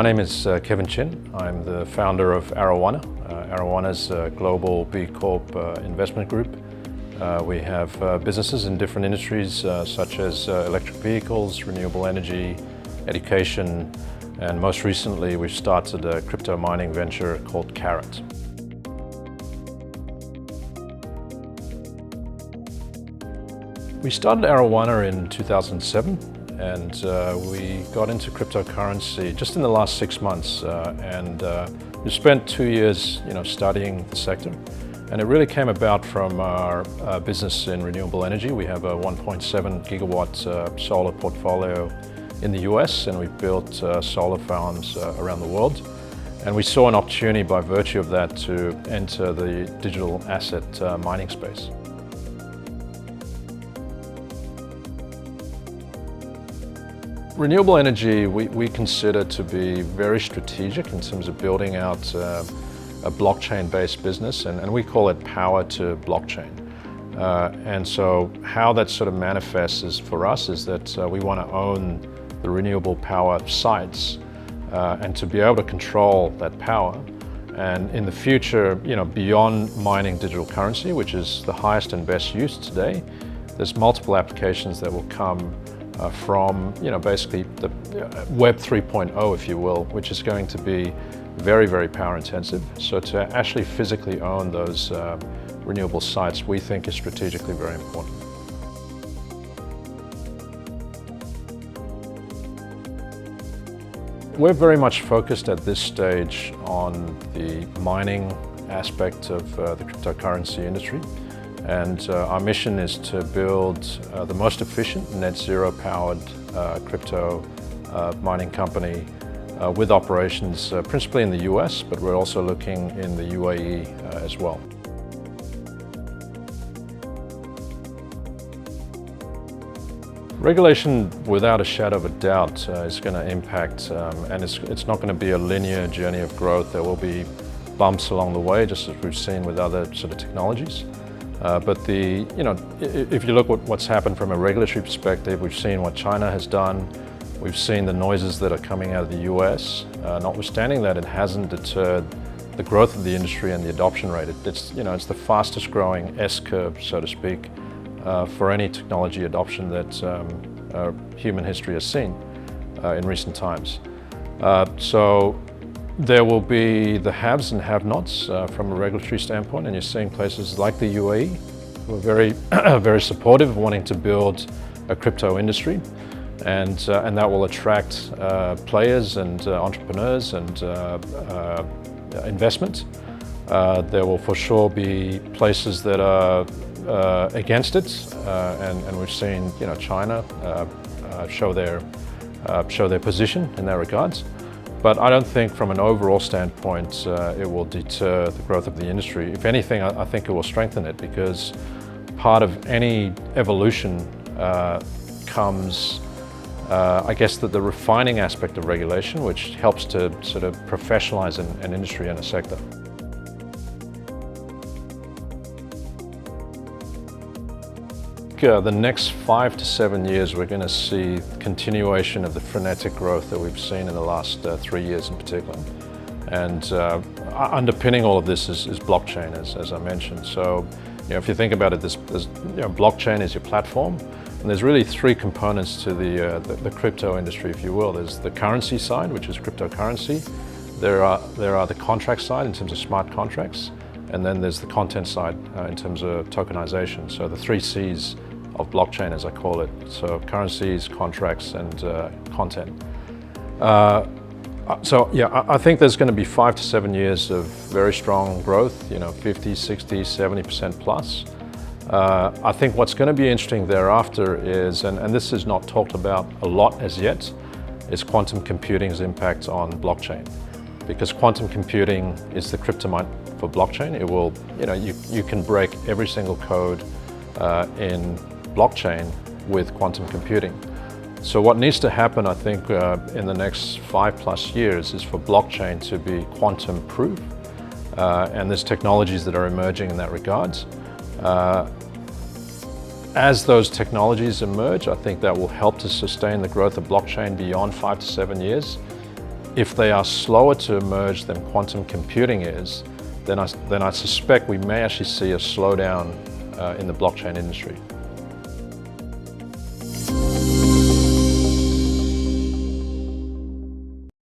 name is Kevin Chin. I'm the founder of Arowana. Arowana is a global B Corp investment group. We have businesses in different industries such as electric vehicles, renewable energy, education, and most recently we've started a crypto mining venture called Carrot. We started Arowana in 2007 and we got into cryptocurrency just in the last 6 months and we spent 2 years studying the sector, and it really came about from our business in renewable energy. We have a 1.7 gigawatt solar portfolio in the US, and we've built solar farms around the world, and we saw an opportunity by virtue of that to enter the digital asset mining space. Renewable energy we consider to be very strategic in terms of building out a blockchain-based business, and we call it power to blockchain. And so how that sort of manifests is, for us, is that we want to own the renewable power sites and to be able to control that power. And in the future, beyond mining digital currency, which is the highest and best use today, there's multiple applications that will come from basically the Web 3.0, if you will, which is going to be very, very power intensive. So to actually physically own those renewable sites, we think is strategically very important. We're very much focused at this stage on the mining aspect of the cryptocurrency industry. And our mission is to build the most efficient net zero powered crypto mining company with operations principally in the US, but we're also looking in the UAE as well. Regulation, without a shadow of a doubt, is going to impact, and it's not going to be a linear journey of growth. There will be bumps along the way, just as we've seen with other sort of technologies. But if you look at what's happened from a regulatory perspective, we've seen what China has done. We've seen the noises that are coming out of the US. Notwithstanding that, it hasn't deterred the growth of the industry and the adoption rate. It's the fastest growing S-curve, so to speak, for any technology adoption that human history has seen in recent times. So there will be the haves and have-nots from a regulatory standpoint, and you're seeing places like the UAE who are very, very supportive of wanting to build a crypto industry, and that will attract players and entrepreneurs and investment. There will for sure be places that are against it, and we've seen China show their position in that regard. But I don't think from an overall standpoint it will deter the growth of the industry. If anything, I think it will strengthen it, because part of any evolution comes, I guess, the refining aspect of regulation, which helps to sort of professionalize an industry and a sector. The next 5 to 7 years, we're going to see continuation of the frenetic growth that we've seen in the last 3 years in particular. And underpinning all of this is blockchain, as I mentioned. So, if you think about it, blockchain is your platform, and there's really 3 components to the crypto industry, if you will. There's the currency side, which is cryptocurrency. There are the contract side in terms of smart contracts, and then there's the content side in terms of tokenization. So the 3 C's of blockchain, as I call it. So currencies, contracts, and content. So yeah, I think there's going to be 5 to 7 years of very strong growth, 50, 60, 70% plus. I think what's going to be interesting thereafter is, and this is not talked about a lot as yet, is quantum computing's impact on blockchain. Because quantum computing is the kryptonite for blockchain. It will, you can break every single code in blockchain with quantum computing. So what needs to happen, I think, in the next 5+ years is for blockchain to be quantum proof. And there's technologies that are emerging in that regard. As those technologies emerge, I think that will help to sustain the growth of blockchain beyond 5 to 7 years. If they are slower to emerge than quantum computing is, then I suspect we may actually see a slowdown in the blockchain industry.